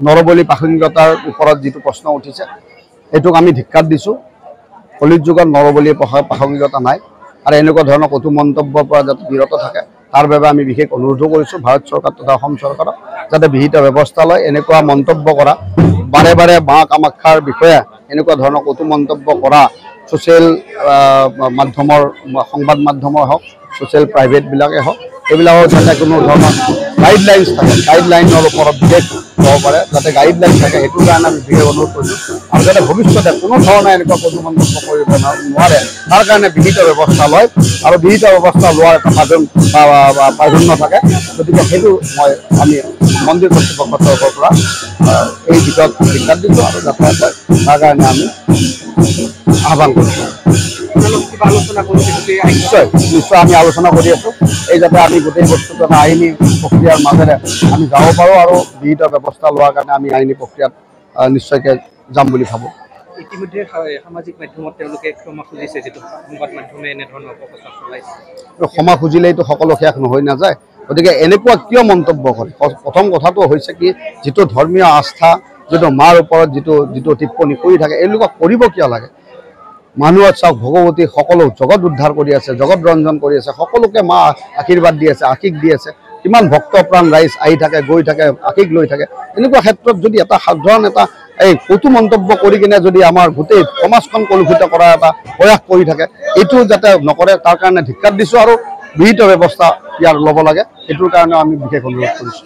নৰবলি প্ৰাসংগিকতাৰ ওপৰত যিটো প্ৰশ্ন উঠিছে এইটোক আমি ধিক্কাৰ দিছোঁ। কলিৰ যুগত নৰবলিৰ প্ৰাসংগিকতা নাই আৰু এনেকুৱা ধৰণৰ কটু মন্তব্যৰ পৰা যাতে বিৰত থাকে তাৰ বাবে আমি বিশেষ অনুৰোধো কৰিছোঁ ভাৰত চৰকাৰ তথা অসম চৰকাৰক যাতে বিহিত ব্যৱস্থা লয়। এনেকুৱা মন্তব্য কৰা, বাৰে বাৰে মা কামাখ্যাৰ বিষয়ে এনেকুৱা ধৰণৰ কটু মন্তব্য কৰা ছ'চিয়েল মাধ্যমৰ সংবাদ মাধ্যমৰ হওক, ছ'চিয়েল প্ৰাইভেটবিলাকেই হওক, এইবিলাকৰ যাতে কোনো ধৰণৰ গাইডলাইনছ থাকে, গাইডলাইনৰ ওপৰত বিশেষ হ'ব পাৰে, যাতে গাইডলাইন থাকে সেইটোৰ কাৰণে আমি বিশেষ অনুৰোধ কৰিছোঁ। আৰু যাতে ভৱিষ্যতে কোনো ধৰণে এনেকুৱা কটু মন্তব্য কৰিব নোৱাৰে তাৰ কাৰণে বিহিত ব্যৱস্থা লয় আৰু বিহিত ব্যৱস্থা লোৱাৰ এটা প্ৰাধান্য থাকে। গতিকে সেইটো আমি মন্দিৰ কৰ্তৃপক্ষৰ তৰফৰ পৰা এই বিষয়ত ধিক্কাৰ দিছোঁ আৰু যাতায়াত হয় তাৰ কাৰণে আমি আহ্বান কৰিছোঁ। নিশ্চয় নিশ্চয় আমি আলোচনা কৰি আছোঁ এই যাতে আমি গোটেই বস্তুটো এটা আইনী প্ৰক্ৰিয়াৰ মাজেৰে আমি যাব পাৰোঁ আৰু বিহিত ব্যৱস্থা লোৱাৰ কাৰণে আমি আইনী প্ৰক্ৰিয়াত নিশ্চয়কৈ যাম বুলি ভাবোঁ। ইতিমধ্যে সামাজিক মাধ্যমত তেওঁলোকে ক্ষমা খুজিছে, যিটো সংবাদ মাধ্যমে এনেধৰণৰ অপপ্ৰচাৰ চলাইছে। ক্ষমা খুজিলেইতো সকলো শেষ নহৈ নাযায়। গতিকে এনেকুৱা কিয় মন্তব্য কৰে? প্ৰথম কথাটো হৈছে কি, যিটো ধৰ্মীয় আস্থা, যিটো মাৰ ওপৰত যিটো টিপ্পনী কৰি থাকে এওঁলোকক কৰিব কিয় লাগে? মানুহক চাওক, ভগৱতী সকলো জগত উদ্ধাৰ কৰি আছে, জগত ৰঞ্জন কৰি আছে, সকলোকে মা আশীৰ্বাদ দি আছে, আশীষ দি আছে। কিমান ভক্ত প্ৰাণ ৰাইজ আহি থাকে, গৈ থাকে, আশীষ লৈ থাকে। এনেকুৱা ক্ষেত্ৰত যদি এটা সাধাৰণ এটা এই কটু মন্তব্য কৰি কিনে যদি আমাৰ গোটেই সমাজখন কলুষিত কৰাৰ এটা প্ৰয়াস কৰি থাকে, এইটো যাতে নকৰে তাৰ কাৰণে ধিক্কাৰ দিছোঁ আৰু বিহিত ব্যৱস্থা ইয়াৰ ল'ব লাগে। সেইটোৰ কাৰণেও আমি বিশেষ অনুৰোধ কৰিছোঁ।